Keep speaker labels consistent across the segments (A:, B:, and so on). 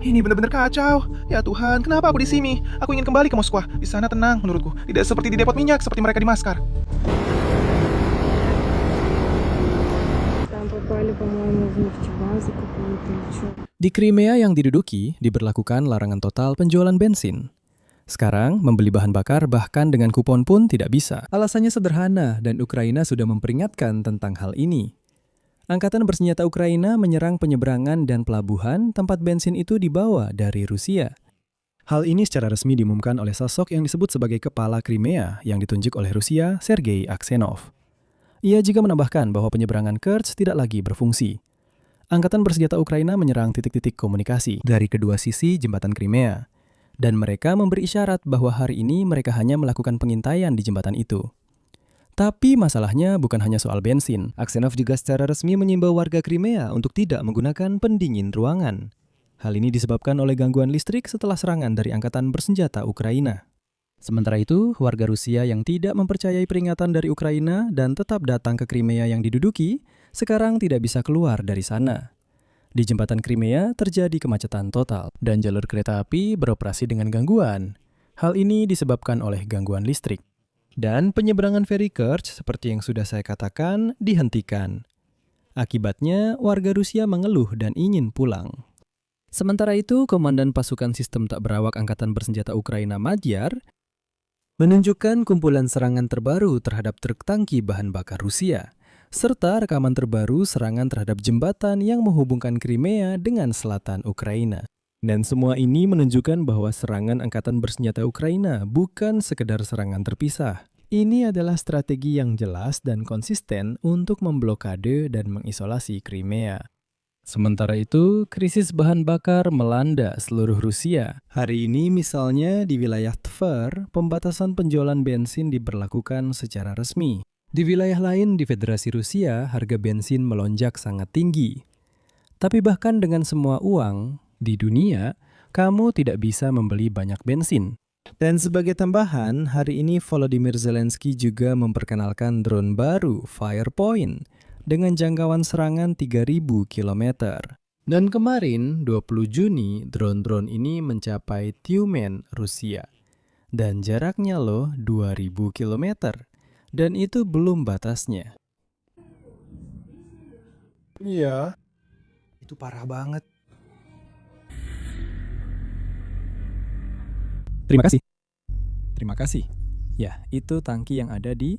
A: Ini benar-benar kacau. Ya Tuhan, kenapa aku di sini? Aku ingin kembali ke Moskwa. Di sana tenang menurutku. Tidak seperti di depot minyak, seperti mereka di Maskar.
B: Там попали, по-моему, в нефтебазу какую-то или чё.
C: Di Crimea yang diduduki, diberlakukan larangan total penjualan bensin. Sekarang, membeli bahan bakar bahkan dengan kupon pun tidak bisa. Alasannya sederhana dan Ukraina sudah memperingatkan tentang hal ini. Angkatan bersenjata Ukraina menyerang penyeberangan dan pelabuhan tempat bensin itu dibawa dari Rusia. Hal ini secara resmi diumumkan oleh sosok yang disebut sebagai kepala Crimea yang ditunjuk oleh Rusia, Sergei Aksenov. Ia juga menambahkan bahwa penyeberangan Kerch tidak lagi berfungsi. Angkatan bersenjata Ukraina menyerang titik-titik komunikasi dari kedua sisi jembatan Crimea. Dan mereka memberi isyarat bahwa hari ini mereka hanya melakukan pengintaian di jembatan itu. Tapi masalahnya bukan hanya soal bensin. Aksenov juga secara resmi mengimbau warga Crimea untuk tidak menggunakan pendingin ruangan. Hal ini disebabkan oleh gangguan listrik setelah serangan dari angkatan bersenjata Ukraina. Sementara itu, warga Rusia yang tidak mempercayai peringatan dari Ukraina dan tetap datang ke Crimea yang diduduki, sekarang tidak bisa keluar dari sana. Di jembatan Crimea terjadi kemacetan total dan jalur kereta api beroperasi dengan gangguan. Hal ini disebabkan oleh gangguan listrik. Dan penyeberangan feri Kerch, seperti yang sudah saya katakan, dihentikan. Akibatnya, warga Rusia mengeluh dan ingin pulang. Sementara itu, Komandan Pasukan Sistem Tak Berawak Angkatan Bersenjata Ukraina Magyar menunjukkan kumpulan serangan terbaru terhadap truk tangki bahan bakar Rusia, serta rekaman terbaru serangan terhadap jembatan yang menghubungkan Crimea dengan selatan Ukraina. Dan semua ini menunjukkan bahwa serangan angkatan bersenjata Ukraina bukan sekedar serangan terpisah. Ini adalah strategi yang jelas dan konsisten untuk memblokade dan mengisolasi Crimea. Sementara itu, krisis bahan bakar melanda seluruh Rusia. Hari ini misalnya di wilayah Tver, pembatasan penjualan bensin diberlakukan secara resmi. Di wilayah lain di Federasi Rusia, harga bensin melonjak sangat tinggi. Tapi bahkan dengan semua uang di dunia, kamu tidak bisa membeli banyak bensin. Dan sebagai tambahan, hari ini Volodymyr Zelensky juga memperkenalkan drone baru, Firepoint, dengan jangkauan serangan 3.000 km. Dan kemarin, 20 Juni, drone-drone ini mencapai Tyumen, Rusia. Dan jaraknya loh 2.000 km. Dan itu belum batasnya.
A: Iya. Itu parah banget.
C: Terima kasih. Terima kasih. Ya, itu tangki yang ada di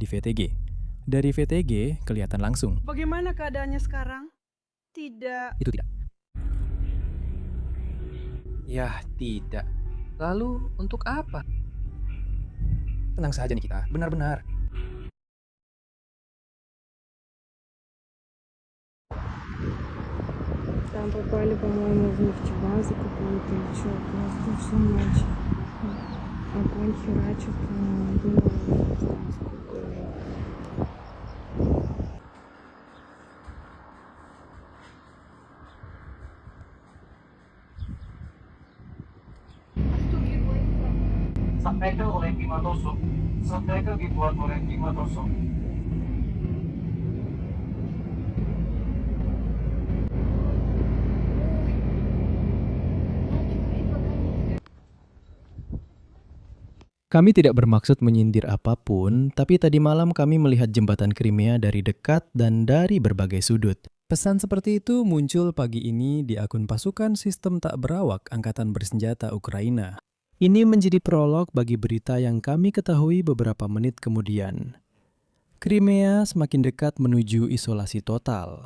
C: VTG. Dari VTG kelihatan langsung.
D: Bagaimana keadaannya sekarang? Tidak.
C: Itu tidak.
A: Ya, tidak. Lalu untuk apa?
C: Tenang saja nih kita, benar-benar.
B: Там попали, по-моему, в нефтебазу какую-то или чё. Просто всю ночь. Огонь херачит, было там сколько.
E: Sampaikan oleh Bima Tosok. Sampaikan dibuat oleh Bima Tosok.
C: Kami tidak bermaksud menyindir apapun, tapi tadi malam kami melihat jembatan Crimea dari dekat dan dari berbagai sudut. Pesan seperti itu muncul pagi ini di akun pasukan sistem tak berawak Angkatan Bersenjata Ukraina. Ini menjadi prolog bagi berita yang kami ketahui beberapa menit kemudian. Crimea semakin dekat menuju isolasi total.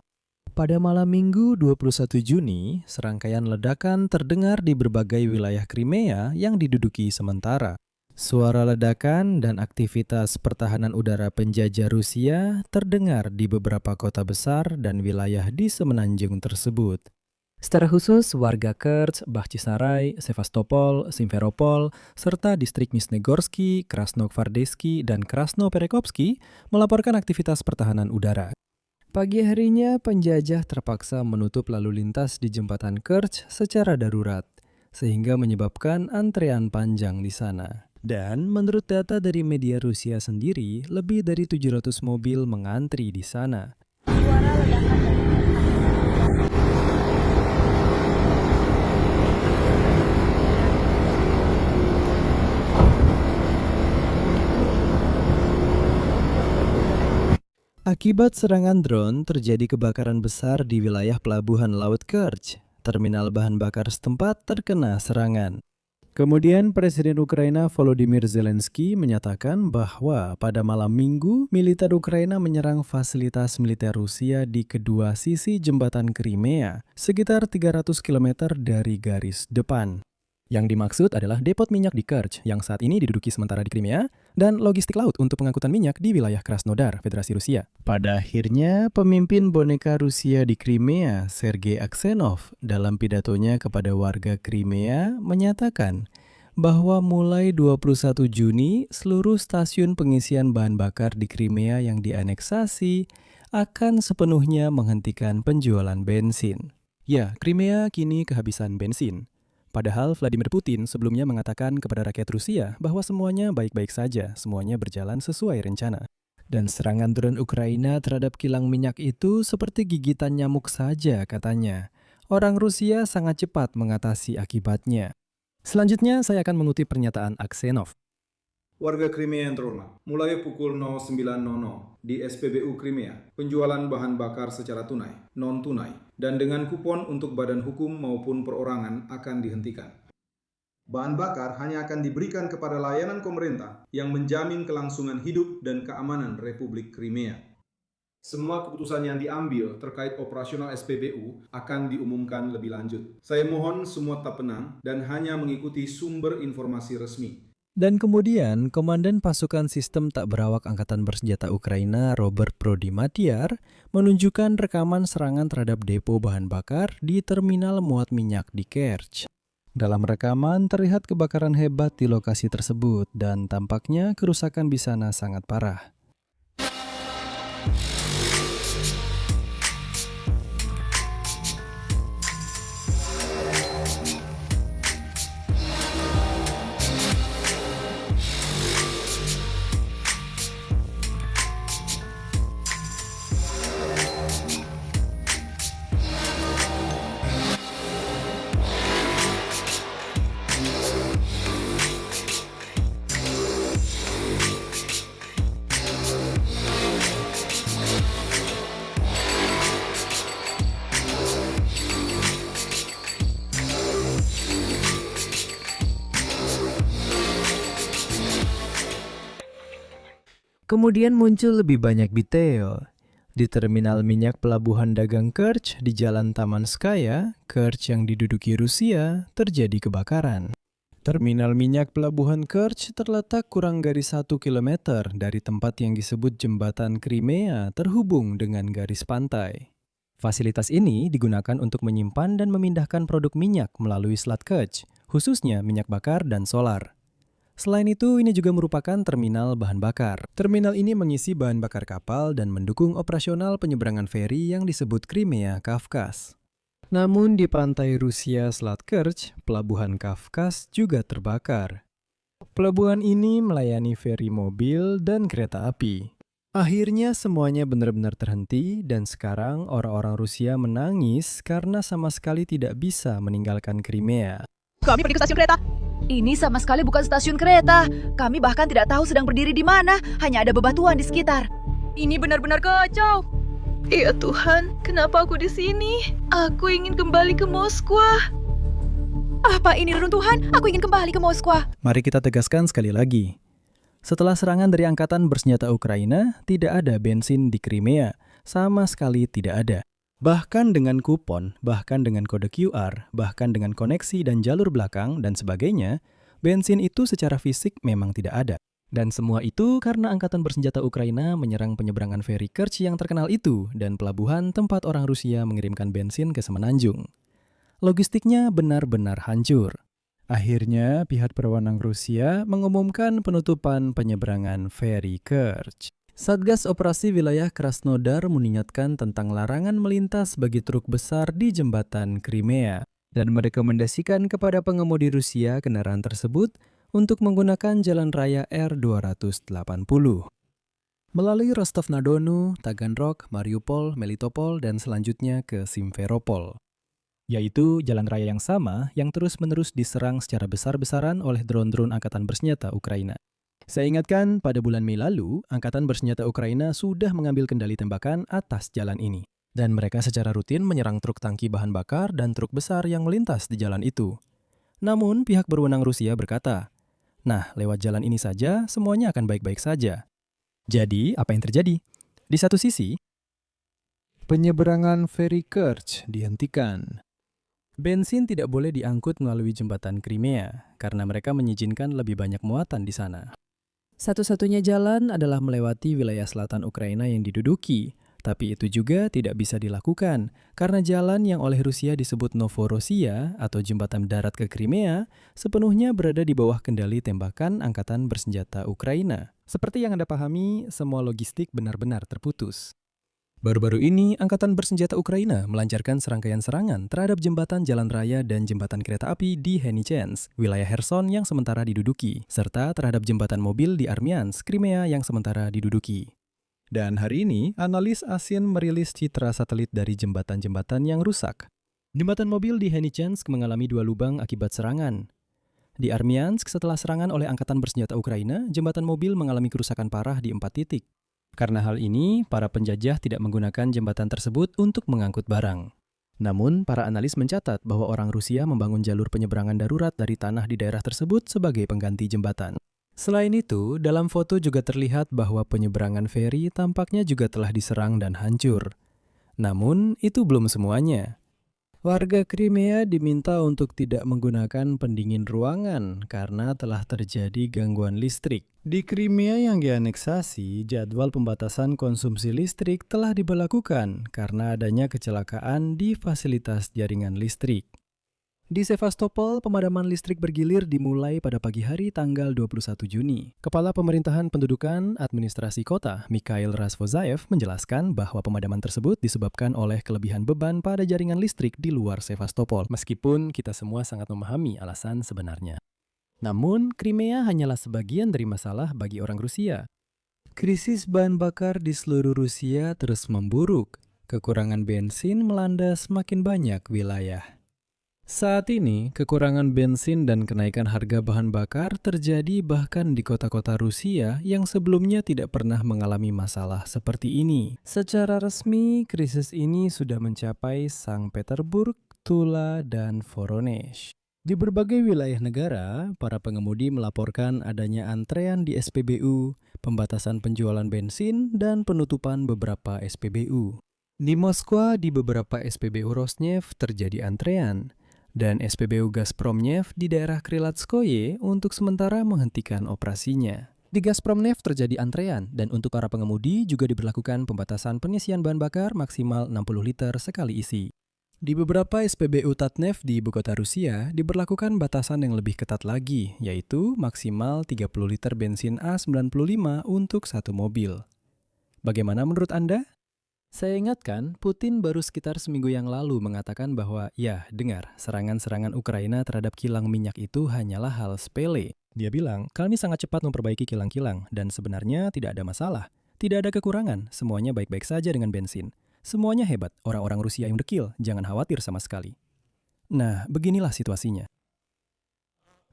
C: Pada malam Minggu 21 Juni, serangkaian ledakan terdengar di berbagai wilayah Crimea yang diduduki sementara. Suara ledakan dan aktivitas pertahanan udara penjajah Rusia terdengar di beberapa kota besar dan wilayah di semenanjung tersebut. Secara khusus, warga Kerch, Bakhchisarai, Sevastopol, Simferopol, serta distrik Nizhnegorsky, Krasnogvardeyski, dan Krasnoperekovsky melaporkan aktivitas pertahanan udara. Pagi harinya, penjajah terpaksa menutup lalu lintas di jembatan Kerch secara darurat, sehingga menyebabkan antrean panjang di sana. Dan menurut data dari media Rusia sendiri, lebih dari 700 mobil mengantri di sana.
B: Suara ledakan dari
C: Akibat serangan drone, terjadi kebakaran besar di wilayah pelabuhan Laut Kerch. Terminal bahan bakar setempat terkena serangan. Kemudian Presiden Ukraina Volodymyr Zelensky menyatakan bahwa pada malam Minggu, militer Ukraina menyerang fasilitas militer Rusia di kedua sisi jembatan Crimea, sekitar 300 km dari garis depan. Yang dimaksud adalah depot minyak di Kerch yang saat ini diduduki sementara di Crimea dan logistik laut untuk pengangkutan minyak di wilayah Krasnodar, Federasi Rusia. Pada akhirnya, pemimpin boneka Rusia di Crimea, Sergei Aksenov, dalam pidatonya kepada warga Crimea menyatakan bahwa mulai 21 Juni, seluruh stasiun pengisian bahan bakar di Crimea yang dianeksasi akan sepenuhnya menghentikan penjualan bensin. Ya, Crimea kini kehabisan bensin. Padahal Vladimir Putin sebelumnya mengatakan kepada rakyat Rusia bahwa semuanya baik-baik saja, semuanya berjalan sesuai rencana. Dan serangan drone Ukraina terhadap kilang minyak itu seperti gigitan nyamuk saja katanya. Orang Rusia sangat cepat mengatasi akibatnya. Selanjutnya saya akan mengutip pernyataan Aksenov.
F: Warga Crimea yang terhormat, mulai pukul 09.00 di SPBU Crimea, penjualan bahan bakar secara tunai, non-tunai, dan dengan kupon untuk badan hukum maupun perorangan akan dihentikan. Bahan bakar hanya akan diberikan kepada layanan pemerintah yang menjamin kelangsungan hidup dan keamanan Republik Crimea. Semua keputusan yang diambil terkait operasional SPBU akan diumumkan lebih lanjut. Saya mohon semua tetap tenang dan hanya mengikuti sumber informasi resmi.
C: Dan kemudian, Komandan Pasukan Sistem Tak Berawak Angkatan Bersenjata Ukraina, Robert Brody-Matyar, menunjukkan rekaman serangan terhadap depo bahan bakar di terminal muat minyak di Kerch. Dalam rekaman, terlihat kebakaran hebat di lokasi tersebut dan tampaknya kerusakan di sana sangat parah. Kemudian muncul lebih banyak detail. Di terminal minyak pelabuhan dagang Kerch di Jalan Tamanskaya, Kerch yang diduduki Rusia, terjadi kebakaran. Terminal minyak pelabuhan Kerch terletak kurang garis 1 km dari tempat yang disebut jembatan Crimea terhubung dengan garis pantai. Fasilitas ini digunakan untuk menyimpan dan memindahkan produk minyak melalui Selat Kerch, khususnya minyak bakar dan solar. Selain itu, ini juga merupakan terminal bahan bakar. Terminal ini mengisi bahan bakar kapal dan mendukung operasional penyeberangan feri yang disebut Crimea Kafkas. Namun di pantai Rusia Selat Kerch, pelabuhan Kafkas juga terbakar. Pelabuhan ini melayani feri mobil dan kereta api. Akhirnya semuanya benar-benar terhenti dan sekarang orang-orang Rusia menangis karena sama sekali tidak bisa meninggalkan Crimea.
G: Kami pergi ke stasiun kereta. Ini sama sekali bukan stasiun kereta. Kami bahkan tidak tahu sedang berdiri di mana. Hanya ada bebatuan di sekitar.
D: Ini benar-benar kacau. Ya Tuhan, kenapa aku di sini? Aku ingin kembali ke Moskwa.
G: Apa ini reruntuhan? Aku ingin kembali ke Moskwa.
C: Mari kita tegaskan sekali lagi. Setelah serangan dari Angkatan Bersenjata Ukraina, tidak ada bensin di Crimea. Sama sekali tidak ada. Bahkan dengan kupon, bahkan dengan kode QR, bahkan dengan koneksi dan jalur belakang, dan sebagainya, bensin itu secara fisik memang tidak ada. Dan semua itu karena Angkatan Bersenjata Ukraina menyerang penyeberangan feri Kerch yang terkenal itu dan pelabuhan tempat orang Rusia mengirimkan bensin ke Semenanjung. Logistiknya benar-benar hancur. Akhirnya, pihak berwenang Rusia mengumumkan penutupan penyeberangan feri Kerch. Satgas Operasi Wilayah Krasnodar mengingatkan tentang larangan melintas bagi truk besar di jembatan Crimea dan merekomendasikan kepada pengemudi Rusia kendaraan tersebut untuk menggunakan jalan raya R280. Melalui Rostov-na-Donu, Taganrog, Mariupol, Melitopol, dan selanjutnya ke Simferopol. Yaitu jalan raya yang sama yang terus-menerus diserang secara besar-besaran oleh drone-drone Angkatan Bersenjata Ukraina. Saya ingatkan, pada bulan Mei lalu, Angkatan Bersenjata Ukraina sudah mengambil kendali tembakan atas jalan ini. Dan mereka secara rutin menyerang truk tangki bahan bakar dan truk besar yang melintas di jalan itu. Namun, pihak berwenang Rusia berkata, nah, lewat jalan ini saja, semuanya akan baik-baik saja. Jadi, apa yang terjadi? Di satu sisi, penyeberangan feri Kerch dihentikan. Bensin tidak boleh diangkut melalui jembatan Crimea, karena mereka mengizinkan lebih banyak muatan di sana. Satu-satunya jalan adalah melewati wilayah selatan Ukraina yang diduduki, tapi itu juga tidak bisa dilakukan karena jalan yang oleh Rusia disebut Novorossiya atau jembatan darat ke Crimea sepenuhnya berada di bawah kendali tembakan Angkatan Bersenjata Ukraina. Seperti yang Anda pahami, semua logistik benar-benar terputus. Baru-baru ini, Angkatan Bersenjata Ukraina melancarkan serangkaian serangan terhadap jembatan jalan raya dan jembatan kereta api di Henichens, wilayah Kherson yang sementara diduduki, serta terhadap jembatan mobil di Armiansk, Crimea yang sementara diduduki. Dan hari ini, analis ASIN merilis citra satelit dari jembatan-jembatan yang rusak. Jembatan mobil di Henichens mengalami 2 lubang akibat serangan. Di Armiansk, setelah serangan oleh Angkatan Bersenjata Ukraina, jembatan mobil mengalami kerusakan parah di 4 titik. Karena hal ini, para penjajah tidak menggunakan jembatan tersebut untuk mengangkut barang. Namun, para analis mencatat bahwa orang Rusia membangun jalur penyeberangan darurat dari tanah di daerah tersebut sebagai pengganti jembatan. Selain itu, dalam foto juga terlihat bahwa penyeberangan feri tampaknya juga telah diserang dan hancur. Namun, itu belum semuanya. Warga Crimea diminta untuk tidak menggunakan pendingin ruangan karena telah terjadi gangguan listrik. Di Crimea yang dianeksasi, jadwal pembatasan konsumsi listrik telah diberlakukan karena adanya kecelakaan di fasilitas jaringan listrik. Di Sevastopol, pemadaman listrik bergilir dimulai pada pagi hari tanggal 21 Juni. Kepala Pemerintahan Pendudukan Administrasi Kota, Mikhail Razvozaev, menjelaskan bahwa pemadaman tersebut disebabkan oleh kelebihan beban pada jaringan listrik di luar Sevastopol, meskipun kita semua sangat memahami alasan sebenarnya. Namun, Crimea hanyalah sebagian dari masalah bagi orang Rusia. Krisis bahan bakar di seluruh Rusia terus memburuk. Kekurangan bensin melanda semakin banyak wilayah. Saat ini, kekurangan bensin dan kenaikan harga bahan bakar terjadi bahkan di kota-kota Rusia yang sebelumnya tidak pernah mengalami masalah seperti ini. Secara resmi, krisis ini sudah mencapai Sankt Petersburg, Tula, dan Voronezh. Di berbagai wilayah negara, para pengemudi melaporkan adanya antrean di SPBU, pembatasan penjualan bensin, dan penutupan beberapa SPBU. Di Moskwa, di beberapa SPBU Rosneft terjadi antrean, dan SPBU Gazpromneft di daerah Krylatskoye untuk sementara menghentikan operasinya. Di Gazpromneft terjadi antrean, dan untuk para pengemudi juga diberlakukan pembatasan pengisian bahan bakar maksimal 60 liter sekali isi. Di beberapa SPBU Tatneft di ibu kota Rusia diberlakukan batasan yang lebih ketat lagi, yaitu maksimal 30 liter bensin A95 untuk satu mobil. Bagaimana menurut Anda? Saya ingatkan, Putin baru sekitar seminggu yang lalu mengatakan bahwa, ya, dengar, serangan-serangan Ukraina terhadap kilang minyak itu hanyalah hal sepele. Dia bilang, kami sangat cepat memperbaiki kilang-kilang, dan sebenarnya tidak ada masalah. Tidak ada kekurangan, semuanya baik-baik saja dengan bensin. Semuanya hebat, orang-orang Rusia yang dekil, jangan khawatir sama sekali. Nah, beginilah situasinya.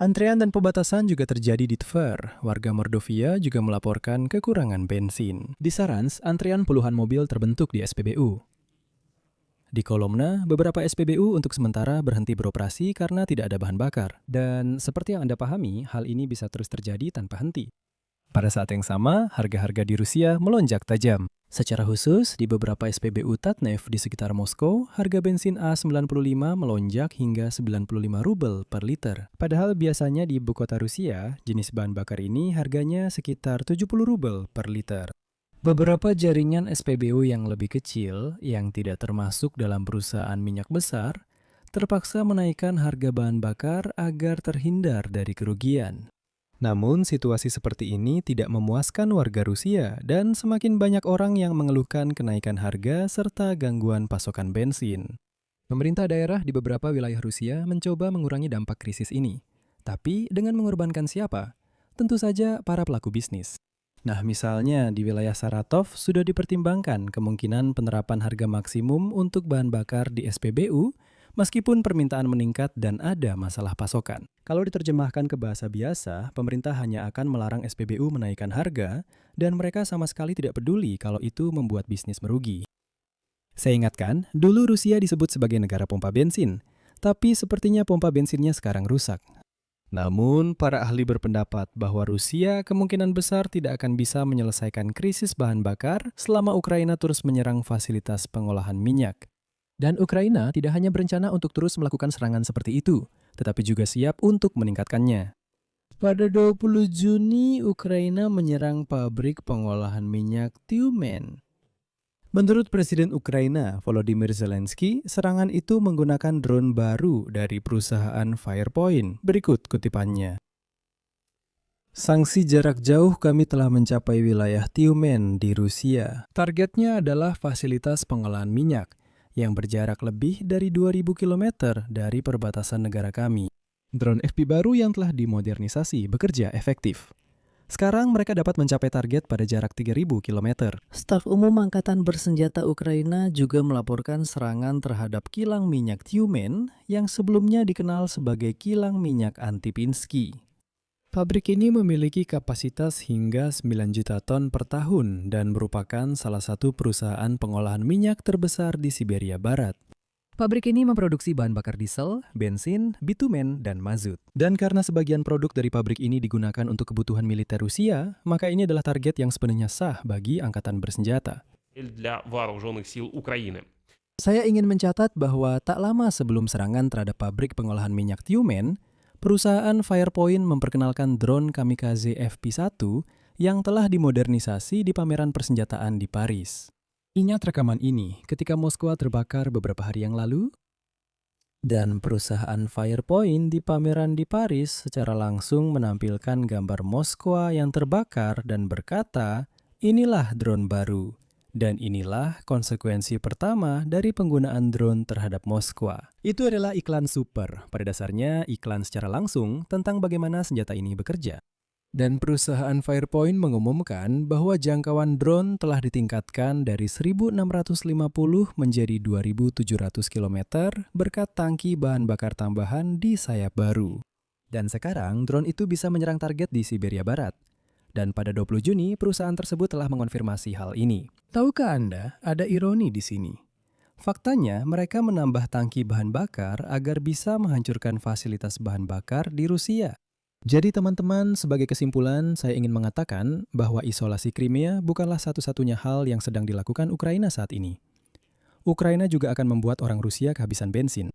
C: Antrean dan pembatasan juga terjadi di Tver. Warga Mordovia juga melaporkan kekurangan bensin. Di Saransk, antrean puluhan mobil terbentuk di SPBU. Di Kolomna, beberapa SPBU untuk sementara berhenti beroperasi karena tidak ada bahan bakar. Dan seperti yang Anda pahami, hal ini bisa terus terjadi tanpa henti. Pada saat yang sama, harga-harga di Rusia melonjak tajam. Secara khusus, di beberapa SPBU Tatneft di sekitar Moskow, harga bensin A95 melonjak hingga 95 rubel per liter. Padahal biasanya di ibu kota Rusia, jenis bahan bakar ini harganya sekitar 70 rubel per liter. Beberapa jaringan SPBU yang lebih kecil, yang tidak termasuk dalam perusahaan minyak besar, terpaksa menaikkan harga bahan bakar agar terhindar dari kerugian. Namun, situasi seperti ini tidak memuaskan warga Rusia dan semakin banyak orang yang mengeluhkan kenaikan harga serta gangguan pasokan bensin. Pemerintah daerah di beberapa wilayah Rusia mencoba mengurangi dampak krisis ini. Tapi dengan mengorbankan siapa? Tentu saja para pelaku bisnis. Nah, misalnya di wilayah Saratov sudah dipertimbangkan kemungkinan penerapan harga maksimum untuk bahan bakar di SPBU meskipun permintaan meningkat dan ada masalah pasokan. Kalau diterjemahkan ke bahasa biasa, pemerintah hanya akan melarang SPBU menaikkan harga dan mereka sama sekali tidak peduli kalau itu membuat bisnis merugi. Saya ingatkan, dulu Rusia disebut sebagai negara pompa bensin, tapi sepertinya pompa bensinnya sekarang rusak. Namun, para ahli berpendapat bahwa Rusia kemungkinan besar tidak akan bisa menyelesaikan krisis bahan bakar selama Ukraina terus menyerang fasilitas pengolahan minyak. Dan Ukraina tidak hanya berencana untuk terus melakukan serangan seperti itu, tetapi juga siap untuk meningkatkannya. Pada 20 Juni, Ukraina menyerang pabrik pengolahan minyak Tyumen. Menurut Presiden Ukraina, Volodymyr Zelensky, serangan itu menggunakan drone baru dari perusahaan Firepoint. Berikut kutipannya. Sanksi jarak jauh kami telah mencapai wilayah Tyumen di Rusia. Targetnya adalah fasilitas pengolahan minyak yang berjarak lebih dari 2.000 km dari perbatasan negara kami. Drone FP baru yang telah dimodernisasi bekerja efektif. Sekarang mereka dapat mencapai target pada jarak 3.000 km. Staf Umum Angkatan Bersenjata Ukraina juga melaporkan serangan terhadap kilang minyak Tyumen yang sebelumnya dikenal sebagai kilang minyak Antipinski. Pabrik ini memiliki kapasitas hingga 9 juta ton per tahun dan merupakan salah satu perusahaan pengolahan minyak terbesar di Siberia Barat. Pabrik ini memproduksi bahan bakar diesel, bensin, bitumen, dan mazut. Dan karena sebagian produk dari pabrik ini digunakan untuk kebutuhan militer Rusia, maka ini adalah target yang sepenuhnya sah bagi angkatan bersenjata.
H: Для вооруженных сил Украины.
C: Saya ingin mencatat bahwa tak lama sebelum serangan terhadap pabrik pengolahan minyak Tyumen, perusahaan Firepoint memperkenalkan drone kamikaze FP1 yang telah dimodernisasi di pameran persenjataan di Paris. Ingat rekaman ini ketika Moskwa terbakar beberapa hari yang lalu? Dan perusahaan Firepoint di pameran di Paris secara langsung menampilkan gambar Moskwa yang terbakar dan berkata, "Inilah drone baru." Dan inilah konsekuensi pertama dari penggunaan drone terhadap Moskwa. Itu adalah iklan super, pada dasarnya iklan secara langsung tentang bagaimana senjata ini bekerja. Dan perusahaan Firepoint mengumumkan bahwa jangkauan drone telah ditingkatkan dari 1.650 menjadi 2.700 km berkat tangki bahan bakar tambahan di sayap baru. Dan sekarang drone itu bisa menyerang target di Siberia Barat. Dan pada 20 Juni, perusahaan tersebut telah mengonfirmasi hal ini. Tahukah Anda, ada ironi di sini? Faktanya, mereka menambah tangki bahan bakar agar bisa menghancurkan fasilitas bahan bakar di Rusia. Jadi teman-teman, sebagai kesimpulan, saya ingin mengatakan bahwa isolasi Crimea bukanlah satu-satunya hal yang sedang dilakukan Ukraina saat ini. Ukraina juga akan membuat orang Rusia kehabisan bensin.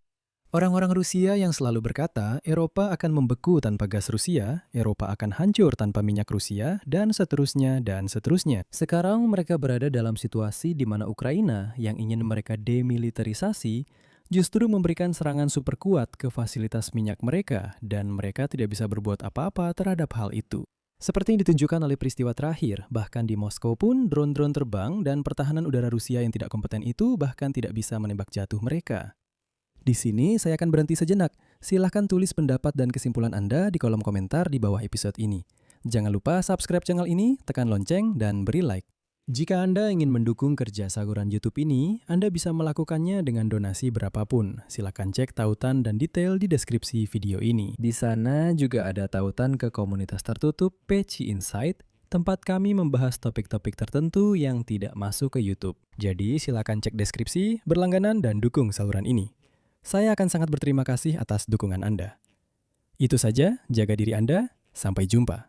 C: Orang-orang Rusia yang selalu berkata, Eropa akan membeku tanpa gas Rusia, Eropa akan hancur tanpa minyak Rusia, dan seterusnya, dan seterusnya. Sekarang mereka berada dalam situasi di mana Ukraina yang ingin mereka demilitarisasi, justru memberikan serangan super kuat ke fasilitas minyak mereka, dan mereka tidak bisa berbuat apa-apa terhadap hal itu. Seperti yang ditunjukkan oleh peristiwa terakhir, bahkan di Moskow pun drone-drone terbang dan pertahanan udara Rusia yang tidak kompeten itu bahkan tidak bisa menembak jatuh mereka. Di sini saya akan berhenti sejenak. Silahkan tulis pendapat dan kesimpulan Anda di kolom komentar di bawah episode ini. Jangan lupa subscribe channel ini, tekan lonceng, dan beri like. Jika Anda ingin mendukung kerja saluran YouTube ini, Anda bisa melakukannya dengan donasi berapapun. Silakan cek tautan dan detail di deskripsi video ini. Di sana juga ada tautan ke komunitas tertutup Peci Insight, tempat kami membahas topik-topik tertentu yang tidak masuk ke YouTube. Jadi silakan cek deskripsi, berlangganan, dan dukung saluran ini. Saya akan sangat berterima kasih atas dukungan Anda. Itu saja, jaga diri Anda, sampai jumpa.